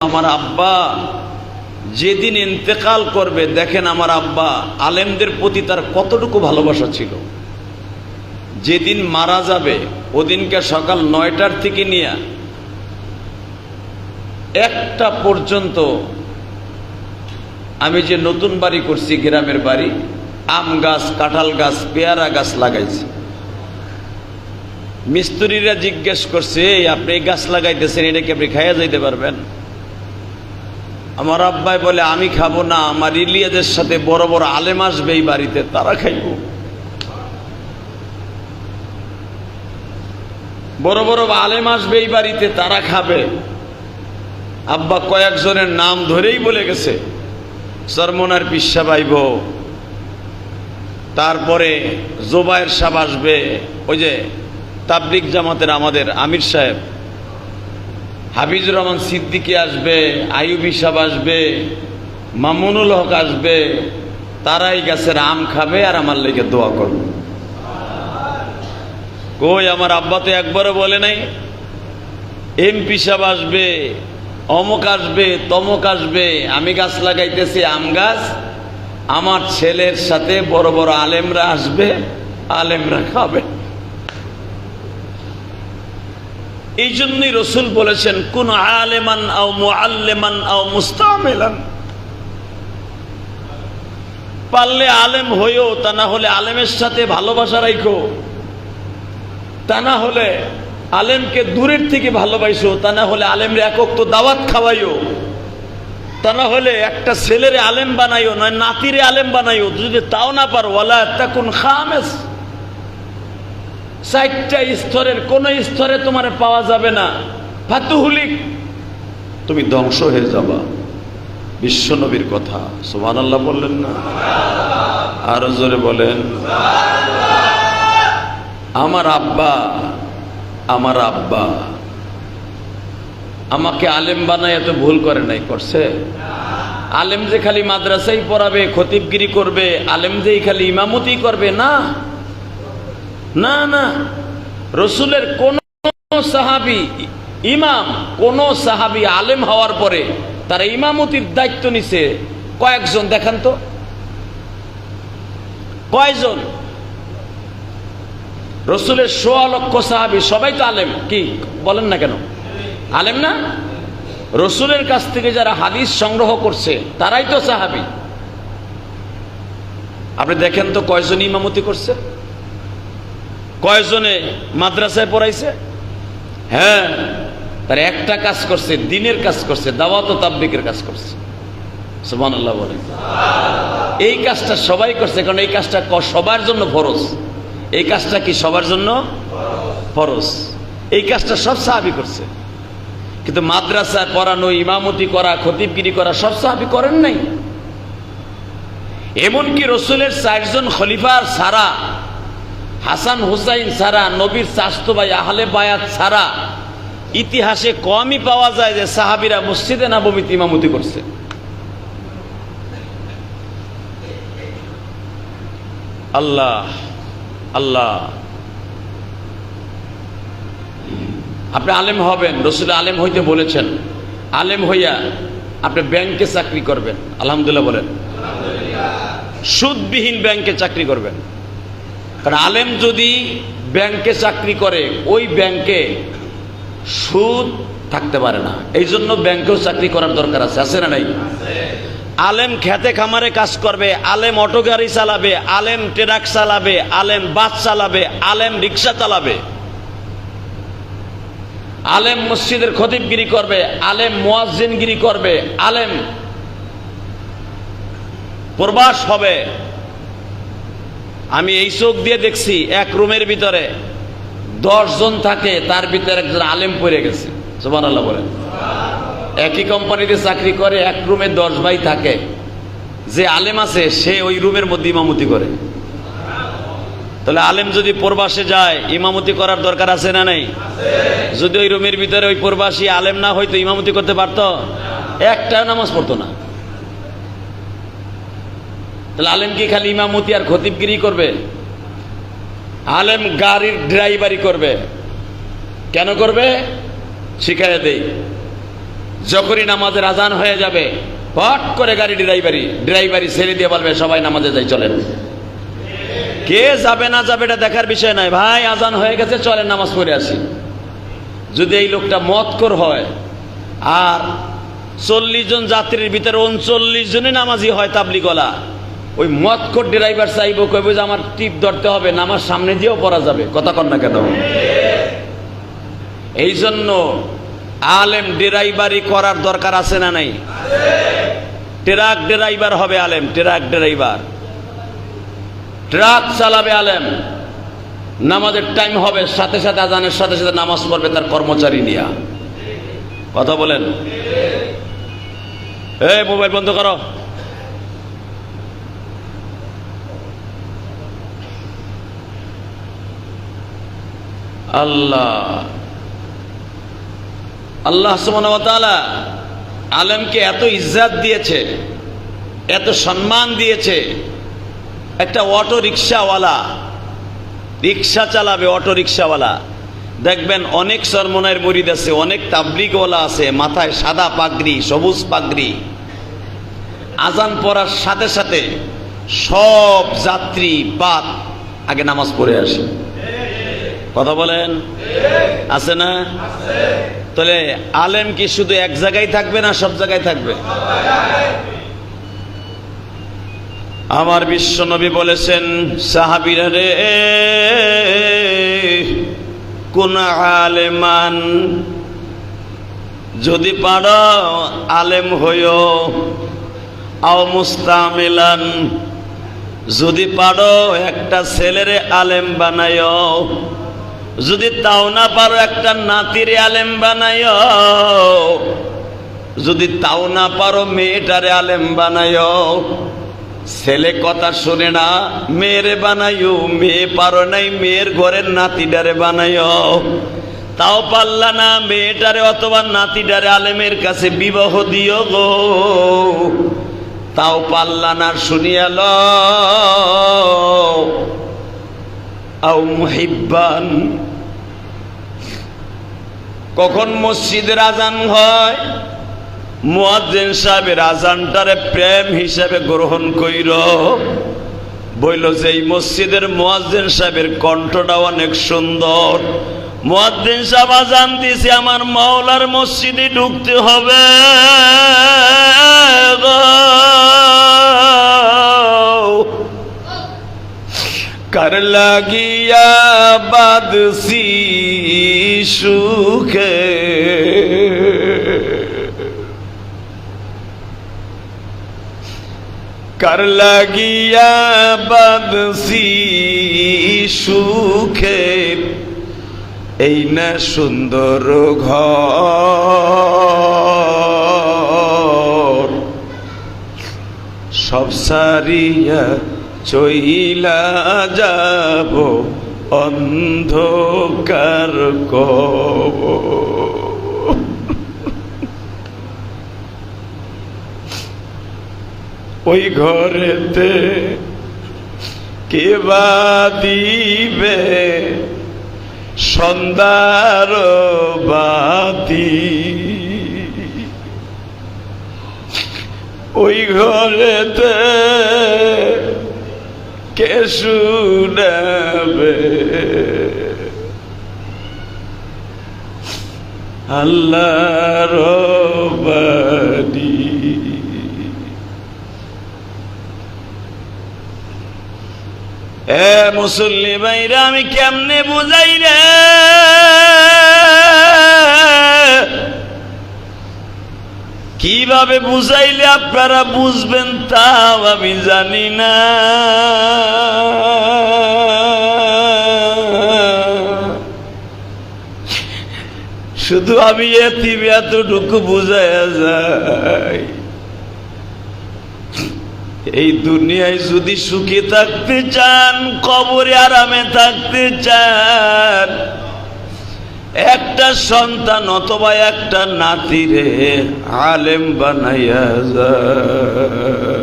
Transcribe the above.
আমার আব্বা যেদিন ইন্তেকাল করবে, দেখেন আমার আব্বা আলেমদের প্রতি তার কতটুকু ভালোবাসা ছিল। যেদিন মারা যাবে ওদিনকে সকাল 9টার থেকে নিয়ে 1টা পর্যন্ত আমি যে নতুন বাড়ি করছি, গ্রামের বাড়ি, আম গাছ, কাঁঠাল গাছ, পেয়ারা গাছ লাগাইছি। মিস্ত্রিরা জিজ্ঞেস করছে, আপনি এই গাছ লাগাইতেছেন, এটা কি আপনি খাইয়া যাইতে পারবেন? আমার আব্বাই বলে, আমি খাবো না, আমার ইলিয়াদের সাথে বড় বড় আলেম আসবে এই বাড়িতে, তারা খাইব। বড় বড় আলেম আসবে এই বাড়িতে, তারা খাবে। আব্বা কয়েকজনের নাম ধরেই বলে গেছে, সরমনার পিসা পাইব, তারপরে জোবায়ের সাহেব আসবে, ওই যে তাবলিগ জামাতের আমাদের আমির সাহেব, হাফিজুর রহমান সিদ্দিকী আসবে, আইয়ুবী সাহেব আসবে, মামুনুল হক আসবে। তারাই গাছের আম খাবে আর আমার লেগে দোয়া করবে। কই, আমার আব্বা তো একবারও বলে নাই এমপি সাহেব আসবে, অমুক আসবে, তমুক আসবে। আমি গাছ লাগাইতেছি, আম গাছ, আমার ছেলের সাথে বড় বড় আলেমরা আসবে, আলেমরা খাবে। এই জন্যই রসুল বলেছেন, কোন আলেমান আও মুআল্লিমান আও মুস্তামিলান, পারলে আলেম হইও, তা না হলে আলেমের সাথে ভালোবাসা রাখো, তা না হলে আলেমকে দূরের থেকে ভালোবাসো, তা না হলে আলেমরে একক তো দাওয়াত খাওয়াইও, তা না হলে একটা ছেলেরে আলেম বানাইও, নয় নাতিরে আলেম বানাইও। যদি তাও না পারো, ওয়ালা তাকুন খামেস, 4টা স্তরের কোন স্তরে তোমার পাওয়া যাবে না, ফাতুহুলিক, তুমি ধ্বংস হয়ে যাবা। বিশ্ব নবীর কথা, সুবহানাল্লাহ বললেন না? আরো জোরে বলেন। আমার আব্বা আমাকে আলেম বানায় এত ভুল করে নাই, করছে? আলেম যে খালি মাদ্রাসায় পড়াবে, খতিবগিরি করবে, আলেম যে খালি ইমামতি করবে, না না না। রসুলের কোন সাহাবী ইমাম, কোন সাহাবী আলেম হওয়ার পরে তারা ইমামতির দায়িত্ব নিছে কয়েকজন? দেখান তো কয়জন? রসুলের 1.5 লক্ষ সাহাবী সবাই তো আলেম, কি বলেন না কেন? আলেম না? রসুলের কাছ থেকে যারা হাদিস সংগ্রহ করছে তারাই তো সাহাবী। আপনি দেখেন তো কয়জন ইমামতি করছে, কয়জনে মাদ্রাসায় পড়াইছে? হ্যাঁ, তার একটা কাজ করছে, দ্বীনের কাজ করছে, দাওয়াত ও তাবলীগের কাজ করছে। সুবহানাল্লাহ বলেন। এই কাজটা সবাই করছে, কারণ এই কাজটা সবার জন্য ফরজ। এই কাজটা কি সবার জন্য ফরজ? এই কাজটা সব সাহাবী করছে, কিন্তু মাদ্রাসায় পড়ানো, ইমামতি করা, খতিবগিরি করা সব সাহাবী করেন নাই। এমনকি রসুলের 4 জন খলিফার ছাড়া, হাসান হুসাইন ছাড়া, নবীর চাচতো ভাই আহলে বায়াত ছাড়া ইতিহাসে কমই পাওয়া যায় যে সাহাবীরা মসজিদে নববীতে ইমামতি করছে। আল্লাহ আল্লাহ। আপনি আলেম হবেন, রসুল আলেম হইতে বলেছেন, আলেম হইয়া আপনি ব্যাংকে চাকরি করবেন। আলহামদুলিল্লাহ বলেন। সুদবিহীন ব্যাংকে চাকরি করবেন। কারণ আলেম যদি ব্যাংকে চাকরি করে, ওই ব্যাংকে সুদ থাকতে পারে না। এই জন্য ব্যাংকেও চাকরি করার দরকার আছে, আছে না নাই? আলেম খেতে খামারে কাজ করবে, আলেম অটো গাড়ি চালাবে, আলেম ট্রাক চালাবে, আলেম বাস চালাবে, আলেম রিক্সা চালাবে, আলেম মসজিদের খতিবগিরি করবে, আলেম মুয়াজ্জিনগিরি করবে, আলেম প্রবাস হবে। আমি এই চোখ দিয়ে দেখছি, এক রুমের ভিতরে 10 জন থাকে, তার ভিতরে একজন আলেম পড়ে গেছে। সুবহানাল্লাহ বলেন। একই কোম্পানিতে চাকরি করে, এক রুমে 10 ভাই থাকে, যে আলেম আছে সে ওই রুমের মধ্যে ইমামতি করে। তাহলে আলেম যদি প্রবাসে যায়, ইমামতি করার দরকার আছে না নাই? যদি ওই রুমের ভিতরে ওই প্রবাসী আলেম না হয়তো ইমামতি করতে পারতো? একটা নামাজ পড়তো না। তাহলে আলেম কি খালি ইমামতি আর খতিবগিরি করবে? আলেম গাড়ির ড্রাইভারি করবে। কেন করবে? শিখাইয়া দেই। যখনই নামাজের আজান হয়ে যাবে পট করে গাড়ি ড্রাইভারি ছেড়ে দিয়ে বলবে সবাই নামাজে যাই চলেন। কে যাবে না যাবে এটা দেখার বিষয় নয়, ভাই আজান হয়ে গেছে চলেন নামাজ পড়ে আসি। যদি এই লোকটা মদখোর হয় আর 40 জন যাত্রীর ভিতরে 39 জনই নামাজি হয় তাবলীগওয়ালা, ওই মদখোর ড্রাইভার চাইবো কইব যে আমার টিপ ধরতে হবে, নামাজ সামনে দিয়েও পড়া যাবে। কথা কন না কেন? এই জন্য আলেম ড্রাইভারি করার দরকার আছে না নাই? ট্রাক ড্রাইভার হবে আলেম, ট্রাক ড্রাইভার, ট্রাক চালাবে আলেম। নামাজের টাইম হবে সাথে সাথে আজানের সাথে সাথে নামাজ পড়বে তার কর্মচারী নিয়া। কথা বলেন? এই মোবাইল বন্ধ করো। আল্লাহ সুবহানাহু ওয়া তাআলা আলেমকে এত ইজ্জত দিয়েছে, এত সম্মান দিয়েছে। একটা অটো রিক্সাওয়ালা, রিক্সা চালাবে, অটো রিক্সাওয়ালা দেখবেন অনেক সরমনের মুরিদ আছে, অনেক তাবলীগওয়ালা আছে, মাথায় সাদা পাগড়ি, সবুজ পাগড়ি। আজান পড়ার সাথে সাথে সব যাত্রী বাদ আগে নামাজ পড়ে আসে। কথা বলেন? আছে না? তাহলে আলেম কি শুধু এক জায়গায় থাকবে না সব জায়গায় থাকবে? আমার বিশ্ব নবী বলেছেন, সাহাবীরা রে, কোন আলেমান, যদি পারো আলেম হইও, আও মুস্তামিলান, যদি পারো একটা ছেলেরে আলেম বানাইও, যদি তাও না পারো একটা নাতিরে আলেম বানাইও, যদি তাও না পারো মেয়েটারে আলেম বানাইও। ছেলে কথা শুনে না, মেয়েরে বানাইও, মেয়ে পারো নাই মেয়ের ঘরের নাতিটারে বানাইও, তাও পারলা না মেয়েটারে অথবা নাতিটারে আলেমের কাছে বিবাহ দিও গো, তাও পারলা না শুনিয়া লও, আও মুহিব্বান। কখন মসজিদের আজান হয়, মুয়াজ্জিন সাহেবের আজানটারে প্রেম হিসাবে গ্রহণ কইর। বইল যে এই মসজিদের মুয়াজ্জিন সাহেবের কণ্ঠটা অনেক সুন্দর, মুয়াজ্জিন সাহেব আজান দিছে, আমার মাওলার মসজিদে ঢুকতে হবে, কার লাগিয়া বাদসি সুখে, কার লাগিয়া বাদসি সুখে, এই না সুন্দর ঘর, সব সারিয়া চইলা যাব অন্ধকার কবর। ওই ঘরেতে কে বা দিবে সন্ধ্যার বাতি, ওই ঘরেতে কে শুনাবে আল্লাহর বাণী। এ মুসল্লি ভাইরা, আমি কেমনে বুঝাই রে, কিভাবে বুঝাইলে আপনারা বুঝবেন তাও আমি জানি না। শুধু আমি এতটুকু বুঝাইয়া যাই, এই দুনিয়ায় যদি সুখে থাকতে চান, কবরে আরামে থাকতে চান, একটা সন্তান অথবা একটা নাতিরে আলেম বানাইয়া যায়।